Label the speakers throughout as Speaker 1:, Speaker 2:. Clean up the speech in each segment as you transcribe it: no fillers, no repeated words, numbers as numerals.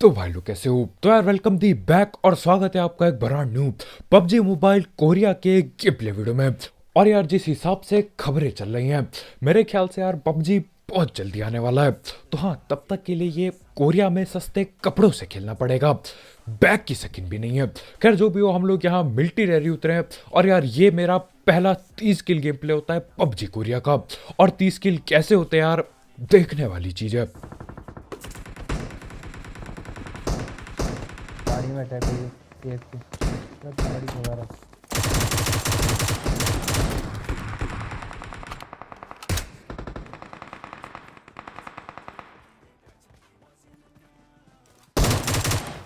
Speaker 1: तो भाई लोग कैसे हो। तो यार वेलकम दी बैक और स्वागत है आपका एक बड़ा न्यू पबजी मोबाइल कोरिया के गेम प्ले वीडियो में। और यार जिस हिसाब से खबरें चल रही हैं मेरे ख्याल से यार पबजी बहुत जल्दी आने वाला है। तो हाँ, तब तक के लिए ये कोरिया में सस्ते कपड़ों से खेलना पड़ेगा, बैग की स्किन भी नहीं है। खैर जो भी हो, हम लोग यहाँ मिल्टी रैली उतरे हैं। और यार ये मेरा पहला 30 किल गेम प्ले होता है पबजी कोरिया का। और 30 किल कैसे होते हैं यार, देखने वाली चीज है।
Speaker 2: गाड़ी में अटैक हुई एक गाड़ी भगा रहा।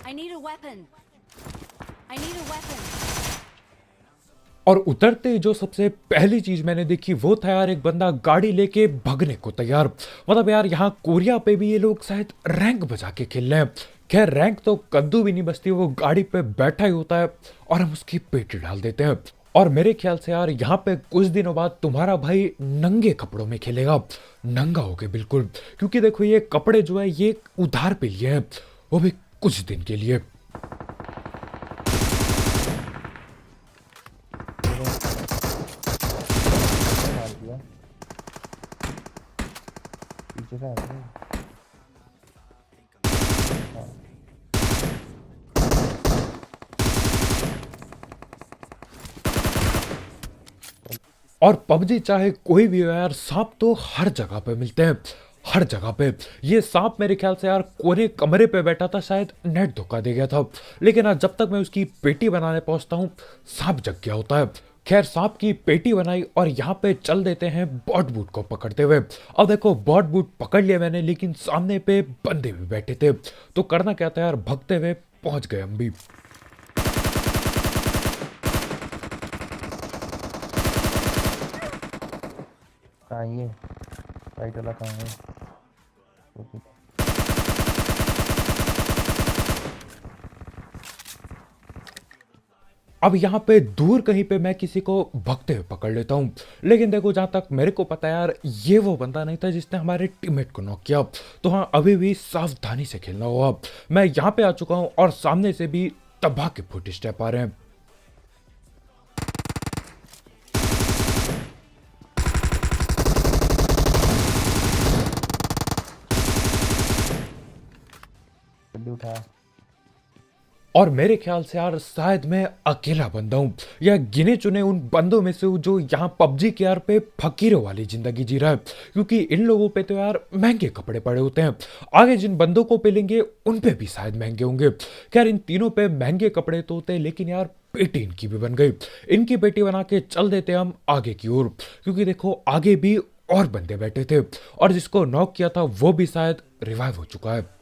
Speaker 3: I need a weapon. I need a weapon.
Speaker 1: और उतरते ही जो सबसे पहली चीज मैंने देखी वो था यार एक बंदा गाड़ी लेके भगने को तैयार। मतलब यार यहाँ कोरिया पे भी ये लोग शायद रैंक बजा के खेल रहे हैं। खैर रैंक तो कद्दू भी नहीं बचती, वो गाड़ी पे बैठा ही होता है और हम उसकी पेटी डाल देते हैं। और मेरे ख्याल से यार यहाँ पे कुछ दिनों बाद तुम्हारा भाई नंगे कपड़ों में खेलेगा, नंगा हो के बिल्कुल। क्योंकि देखो ये कपड़े जो है ये उधार पे लिए हैं, वो भी कुछ दिन के लिए।
Speaker 2: मार दिया पीछे से आ रहा है।
Speaker 1: और पबजी चाहे कोई भी हो यार, सांप तो हर जगह पे मिलते हैं, हर जगह पे। ये सांप मेरे ख्याल से यार कोने कमरे पे बैठा था, शायद नेट धोखा दे गया था। लेकिन आज जब तक मैं उसकी पेटी बनाने पहुंचता हूँ सांप जग गया होता है। खैर सांप की पेटी बनाई और यहाँ पे चल देते हैं बॉट बूट को पकड़ते हुए। अब देखो बॉट बूट पकड़ लिया मैंने, लेकिन सामने पे बंदे भी बैठे थे। तो करना क्या था यार, भगते हुए पहुंच गए हम भी।
Speaker 2: कहाँ है ये राइट वाला कहाँ है? ओके।
Speaker 1: अब यहाँ पे दूर कहीं पे मैं किसी को भगते हुए पकड़ लेता हूँ। लेकिन देखो जहां तक मेरे को पता है यार, ये वो बंदा नहीं था जिसने हमारे टीममेट को नॉक किया। तो हाँ, अभी भी सावधानी से खेलना होगा। मैं यहाँ पे आ चुका हूँ और सामने से भी तबाह के फुट स्टेप आ रहे हैं।
Speaker 2: जल्दी उठा।
Speaker 1: और मेरे ख्याल से यार शायद मैं अकेला बंदा हूँ, या गिने चुने उन बंदों में से हूँ जो यहाँ पबजी के यार पे फकीरों वाली जिंदगी जी रहा है। क्योंकि इन लोगों पे तो यार महंगे कपड़े पड़े होते हैं, आगे जिन बंदों को पे लेंगे उन पे भी शायद महंगे होंगे। खैर इन तीनों पे महंगे कपड़े तो होते हैं, लेकिन यार पेटी इनकी भी बन गई। इनकी पेटी बना के चल देते हम आगे की ओर। क्योंकि देखो आगे भी और बंदे बैठे थे, और जिसको नॉक किया था वो भी शायद रिवाइव हो चुका है।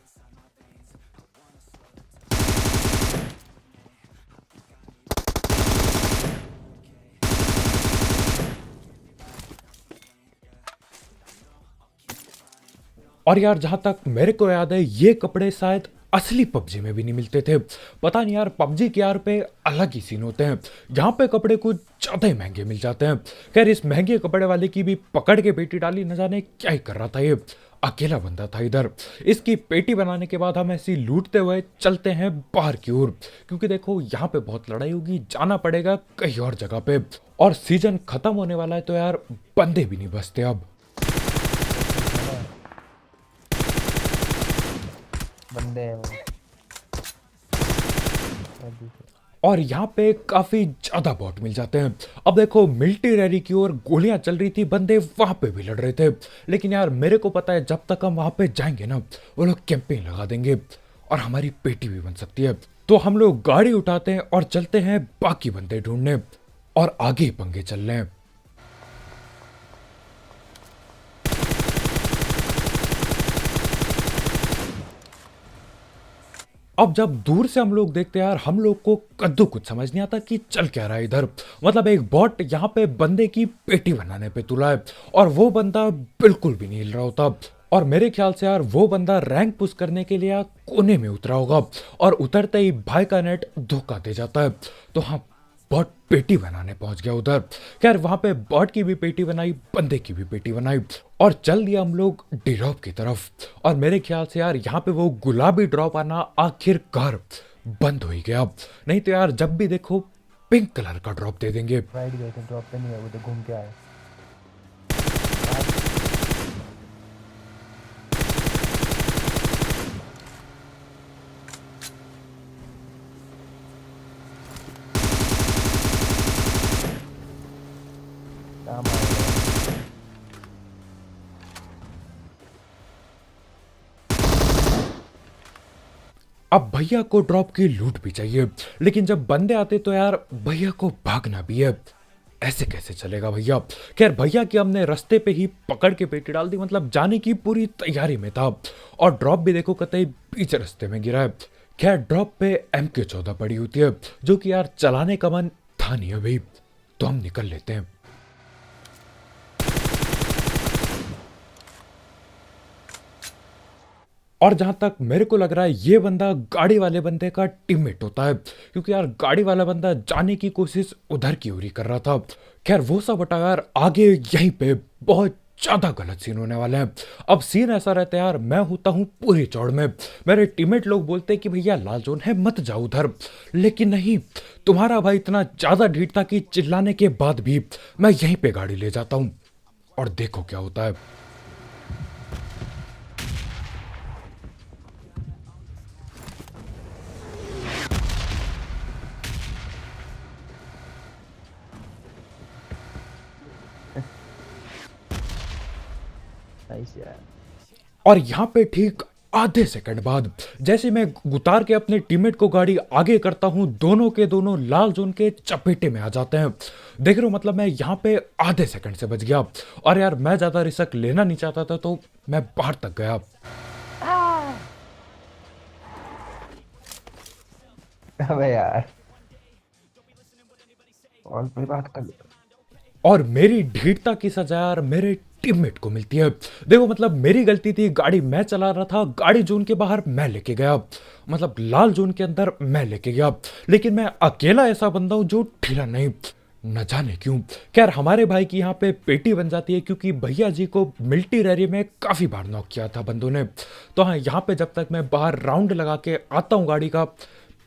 Speaker 1: और यार जहां तक मेरे को याद है ये कपड़े शायद असली पबजी में भी नहीं मिलते थे। पता नहीं यार, पबजी के यार पे अलग ही सीन होते हैं, यहाँ पे कपड़े कुछ ज्यादा ही महंगे मिल जाते हैं। खैर इस महंगे कपड़े वाले की भी पकड़ के पेटी डाली, न जाने क्या ही कर रहा था ये, अकेला बंदा था इधर। इसकी पेटी बनाने के बाद हम ऐसी लूटते हुए चलते हैं बाहर की ओर। क्योंकि देखो यहाँ पे बहुत लड़ाई होगी, जाना पड़ेगा कहीं और जगह पे। और सीजन खत्म होने वाला है तो यार बंदे भी नहीं बचते अब।
Speaker 2: बंदे हैं वो।
Speaker 1: और यहाँ पे काफी ज्यादा बॉट मिल जाते हैं। अब देखो मिलिट्री रैली की ओर गोलियां चल रही थी, बंदे वहां पे भी लड़ रहे थे। लेकिन यार मेरे को पता है जब तक हम वहां पे जाएंगे ना, वो लोग कैंपिंग लगा देंगे और हमारी पेटी भी बन सकती है। तो हम लोग गाड़ी उठाते हैं और चलते हैं बाकी बंदे ढूंढने, और आगे पंगे चल रहे हैं। अब जब दूर से हम लोग देखते हैं यार, हम लोग को कद्दू कुछ समझ नहीं आता कि चल क्या रहा है इधर। मतलब एक बॉट यहाँ पे बंदे की पेटी बनाने पे तुला है, और वो बंदा बिल्कुल भी नहीं हिल रहा होता। और मेरे ख्याल से यार वो बंदा रैंक पुश करने के लिए कोने में उतरा होगा, और उतरते ही भाई का नेट धोखा दे जाता है। तो हाँ, बॉट पेटी बनाने पहुंच गया उधर। खैर वहां पे बॉट की भी पेटी बनाई, बंदे की भी पेटी बनाई और चल दिया हम लोग ड्रॉप की तरफ। और मेरे ख्याल से यार यहाँ पे वो गुलाबी ड्रॉप आना आखिरकार बंद हो ही गया, नहीं तो यार जब भी देखो पिंक कलर का ड्रॉप दे देंगे।
Speaker 2: राइट गए थे, ड्रॉप पे नहीं है, वो तो घूम के आए। काम आएगा।
Speaker 1: अब भैया को ड्रॉप की लूट भी चाहिए, लेकिन जब बंदे आते तो यार भैया को भागना भी है। ऐसे कैसे चलेगा भैया। खैर भैया की हमने रास्ते पे ही पकड़ के पेटी डाल दी, मतलब जाने की पूरी तैयारी में था। और ड्रॉप भी देखो कतई बीच रास्ते में गिरा है। खैर ड्रॉप पे MK14 पड़ी होती है, जो कि यार चलाने का मन था नहीं अभी, तो हम निकल लेते हैं। और जहां तक मेरे को लग रहा है ये बंदा गाड़ी वाले बंदे का टीममेट होता है, क्योंकि यार गाड़ी वाला बंदा जाने की कोशिश उधर की ओर ही कर रहा था। खैर वो सब हटा यार, आगे यहीं पे बहुत ज्यादा गलत सीन होने वाले हैं। अब सीन ऐसा रहता है यार, मैं होता हूँ पूरी चौड़ में, मेरे टीममेट लोग बोलते हैं कि भैया लाल जोन है मत जाओ उधर, लेकिन नहीं, तुम्हारा भाई इतना ज्यादा ढीठ था कि चिल्लाने के बाद भी मैं यहीं पे गाड़ी ले जाता हूँ। और देखो क्या होता है।
Speaker 2: नाइस यार।
Speaker 1: और यहाँ पे ठीक आधे सेकंड बाद जैसे मैं उतार के अपने टीममेट को गाड़ी आगे करता हूँ, दोनों के दोनों लाल जोन के चपेटे में आ जाते हैं। देख रहे हो, मतलब मैं यहाँ पे आधे सेकंड से बच गया। और यार मैं ज्यादा रिस्क लेना नहीं चाहता था, तो मैं बाहर तक गया।
Speaker 2: अबे यार, और कोई बात कर।
Speaker 1: और मेरी ढीठता की सजा यार मेरे टीममेट को मिलती है। देखो मतलब मेरी गलती थी, गाड़ी मैं चला रहा था, गाड़ी जोन के बाहर मैं लेके गया, मतलब लाल जोन के अंदर मैं लेके गया, लेकिन मैं अकेला ऐसा बंदा हूं जो ढीला नहीं, न जाने क्यों। खैर हमारे भाई की यहाँ पे पेटी बन जाती है, क्योंकि भैया जी को मिल्टी रैली में काफी बार नॉक किया था बंदों ने। तो हाँ, यहाँ पे जब तक मैं बाहर राउंड लगा के आता हूँ गाड़ी का,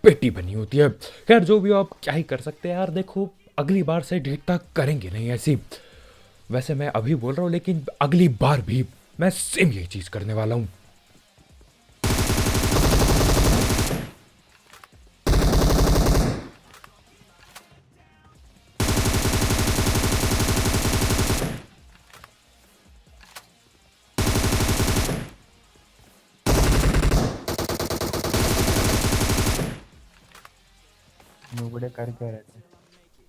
Speaker 1: पेटी बनी होती है। खैर जो भी हो, आप क्या ही कर सकते हैं यार। देखो अगली बार से ढीठता करेंगे नहीं ऐसी। वैसे मैं अभी बोल रहा हूँ, लेकिन अगली बार भी मैं सेम यही चीज करने वाला हूं।
Speaker 2: नुबड़े कर क्या रहे थे।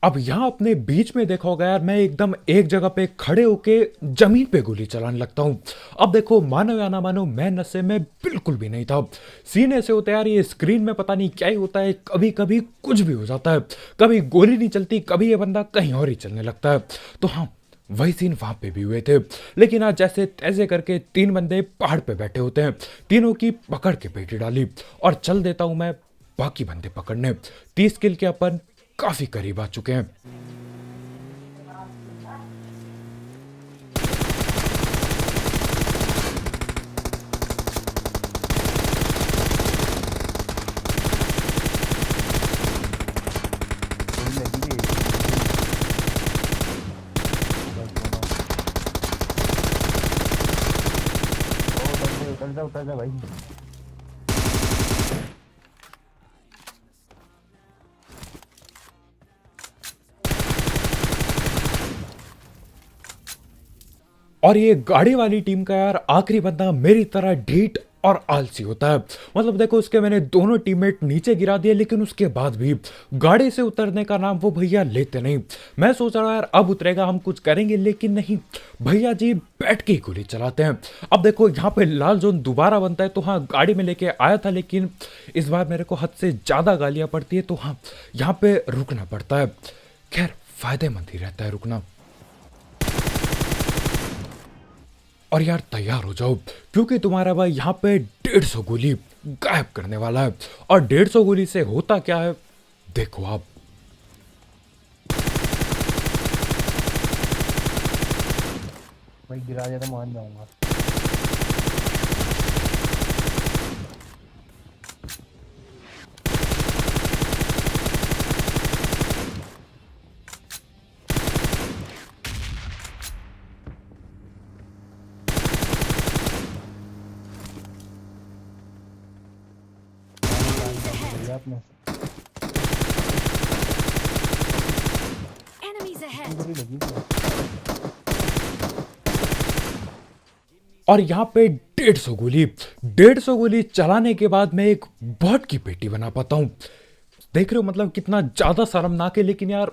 Speaker 1: अब यहां अपने बीच में देखा होगा यार, मैं एकदम एक जगह पे खड़े होके जमीन पे गोली चलाने लगता हूं। अब देखो मानो या ना मानो, मैं नशे में बिल्कुल भी नहीं था। सीन ऐसे होता है यार, ये स्क्रीन में पता नहीं क्या ही होता है, कभी कभी कुछ भी हो जाता है, कभी गोली नहीं चलती, कभी ये बंदा कहीं और ही चलने लगता है। तो हाँ, वही सीन वहां पे भी हुए थे। लेकिन आज जैसे तैसे करके 3 बंदे पहाड़ पे बैठे होते हैं, तीनों की पकड़ के पेटी डाली और चल देता हूं मैं बाकी बंदे पकड़ने। 30 किल के अपन काफी करीब आ चुके हैं।
Speaker 2: गोली लगी भी है। बस दोनों। ओ बंदे, उतर जा भाई।
Speaker 1: और ये गाड़ी वाली टीम का यार आखिरी बंदा मेरी तरह ढीठ और आलसी होता है। मतलब देखो उसके मैंने दोनों टीममेट नीचे गिरा दिए, लेकिन उसके बाद भी गाड़ी से उतरने का नाम वो भैया लेते नहीं। मैं सोच रहा यार अब उतरेगा, हम कुछ करेंगे, लेकिन नहीं, भैया जी बैठ के ही गोली चलाते हैं। अब देखो यहाँ पे लाल जोन दोबारा बनता है, तो हाँ गाड़ी में लेके आया था, लेकिन इस बार मेरे को हद से ज्यादा गालियां पड़ती है, तो हाँ यहाँ पे रुकना पड़ता है। खैर फायदेमंद ही रहता है रुकना। और यार तैयार हो जाओ, क्योंकि तुम्हारा भाई यहाँ पे 150 गोली गायब करने वाला है। और 150 गोली से होता क्या है देखो आप।
Speaker 2: भाई गिरा दिया तो मान जाऊंगा। भैया आपने
Speaker 3: Enemies ahead!
Speaker 2: इधर ही लगी थी।
Speaker 1: और यहाँ पे 150 गोली चलाने के बाद मैं एक बॉट की पेटी बना पाता हूँ। देख रहे हो मतलब कितना ज्यादा शर्मनाक है, लेकिन यार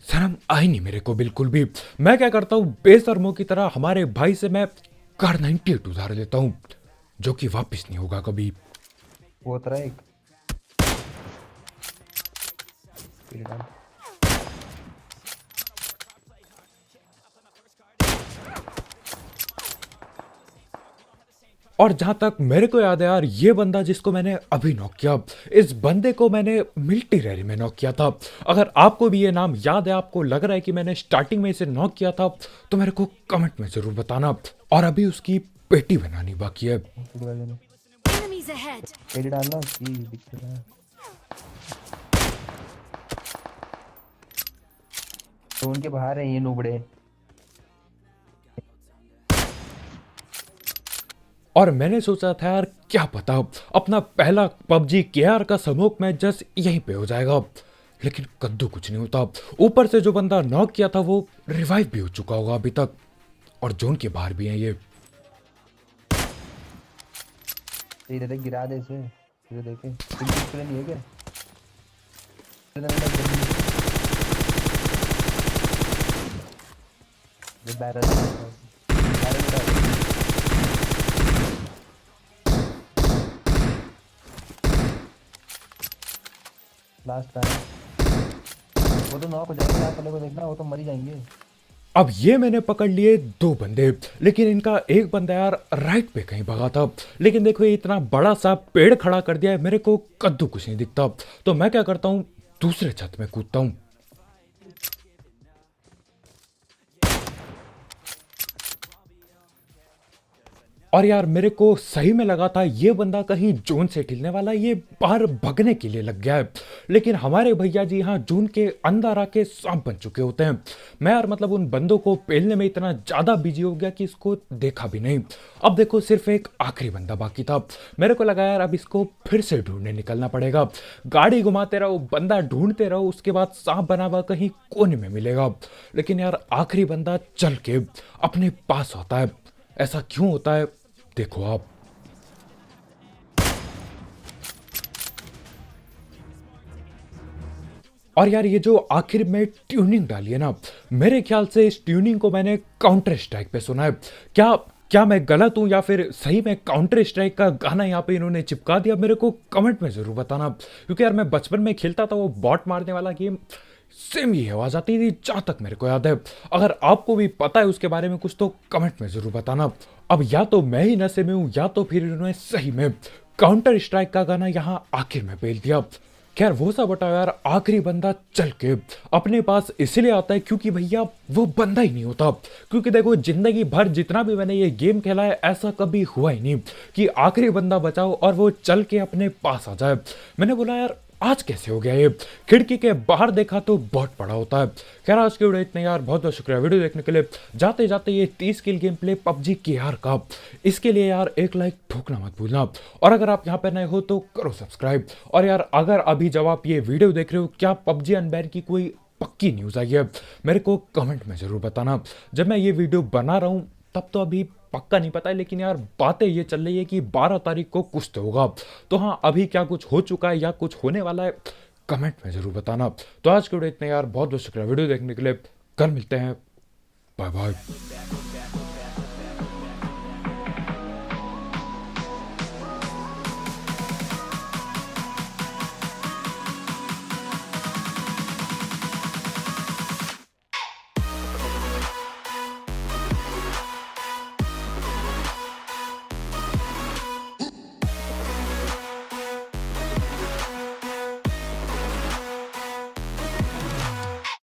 Speaker 1: शर्म आई नहीं मेरे को बिल्कुल भी। मैं क्या करता हूँ, बेशर्मों की तरह हमारे भाई से मैं कार 98 उधार लेता हूँ, जो कि वापस नहीं होगा कभी।
Speaker 2: वो तरह एक पीले डाल।
Speaker 1: और जहां तक मेरे को याद है यार, ये बंदा जिसको मैंने अभी नॉक किया, इस बंदे को मैंने मिलिट्री रैली में नॉक किया था। अगर आपको भी ये नाम याद है, आपको लग रहा है कि मैंने स्टार्टिंग में इसे नॉक किया था, तो मेरे को कमेंट में जरूर बताना। और अभी उसकी पेटी बनानी बाकी है।
Speaker 3: Enemies ahead!
Speaker 2: पीले डालना उसकी दिख रहा है। तो उनके बाहर है ये नूबड़े।
Speaker 1: और मैंने सोचा था यार क्या पता अपना पहला पबजी केआर का स्मोक मैच जस्ट यहीं पे हो जाएगा, लेकिन कद्दू कुछ नहीं होता। ऊपर से जो बंदा नॉक किया था वो रिवाइव भी हो चुका होगा अभी तक, और जोन के बाहर भी हैं ये।
Speaker 2: इधर देख गिरा दे इसे। इधर देखे इसके लिए नहीं है क्या? ये बैरल लास्ट टाइम वो तो नॉक हो जाएंगे। लास्ट वाले को देखना, वो तो मर ही जाएंगे।
Speaker 1: अब ये मैंने पकड़ लिए 2 बंदे, लेकिन इनका एक बंदा यार राइट पे कहीं भगा था। लेकिन देखो ये इतना बड़ा सा पेड़ खड़ा कर दिया है, मेरे को कद्दू कुछ नहीं दिखता। तो मैं क्या करता हूँ, दूसरे छत में कूदता हूँ। और यार मेरे को सही में लगा था ये बंदा कहीं जोन से हिलने वाला, ये बाहर भगने के लिए लग गया है। लेकिन हमारे भैया जी यहाँ जोन के अंदर आके सांप बन चुके होते हैं। मैं यार मतलब उन बंदों को पेलने में इतना ज्यादा बिजी हो गया कि इसको देखा भी नहीं। अब देखो सिर्फ एक आखिरी बंदा बाकी था। मेरे को लगा यार अब इसको फिर से ढूंढने निकलना पड़ेगा। गाड़ी घुमाते रहो, बंदा ढूंढते रहो, उसके बाद सांप बना हुआ कहीं कोने में मिलेगा। लेकिन यार आखिरी बंदा चल के अपने पास होता है। ऐसा क्यों होता है देखो आप। और यार ये जो आखिर में ट्यूनिंग डाली है ना, मेरे ख्याल से इस ट्यूनिंग को मैंने काउंटर स्ट्राइक पे सुना है। क्या क्या मैं गलत हूं या फिर सही में काउंटर स्ट्राइक का गाना यहाँ पे इन्होंने चिपका दिया? मेरे को कमेंट में जरूर बताना, क्योंकि यार मैं बचपन में खेलता था वो बॉट मारने वाला गेम, सेम ही आवाज आती थी जहां तक मेरे को याद है। अगर आपको भी पता है उसके बारे में कुछ तो कमेंट में जरूर बताना। अब या तो मैं ही नशे में हूं या तो फिर इन्होंने सही में काउंटर स्ट्राइक का गाना यहाँ आखिर में पेल दिया। खैर वो सब हटाओ यार, आखिरी बंदा चल के अपने पास इसलिए आता है क्योंकि भैया वो बंदा ही नहीं होता। क्योंकि देखो जिंदगी भर जितना भी मैंने ये गेम खेला है, ऐसा कभी हुआ ही नहीं कि आखिरी बंदा बचाओ और वो चल के अपने पास आ जाए। मैंने बोला यार आज कैसे हो गया ये? खिड़की के बाहर देखा तो बहुत बड़ा होता है। खैर आज की वीडियो इतने यार, बहुत बहुत शुक्रिया वीडियो देखने के लिए। जाते जाते ये 30 किल गेम प्ले पबजी केआर का, इसके लिए यार एक लाइक ठोकना मत भूलना। और अगर आप यहाँ पर नए हो तो करो सब्सक्राइब। और यार अगर अभी जब आप ये वीडियो देख रहे हो, क्या पबजी अनबैन की कोई पक्की न्यूज़ आई है, मेरे को कमेंट में जरूर बताना। जब मैं ये वीडियो बना रहा हूँ तब तो अभी पक्का नहीं पता है, लेकिन यार बातें ये चल रही है कि 12 तारीख को कुछ तो होगा। तो हाँ, अभी क्या कुछ हो चुका है या कुछ होने वाला है, कमेंट में जरूर बताना। तो आज के वीडियो इतने यार, बहुत बहुत शुक्रिया वीडियो देखने के लिए। कल मिलते हैं, बाय बाय।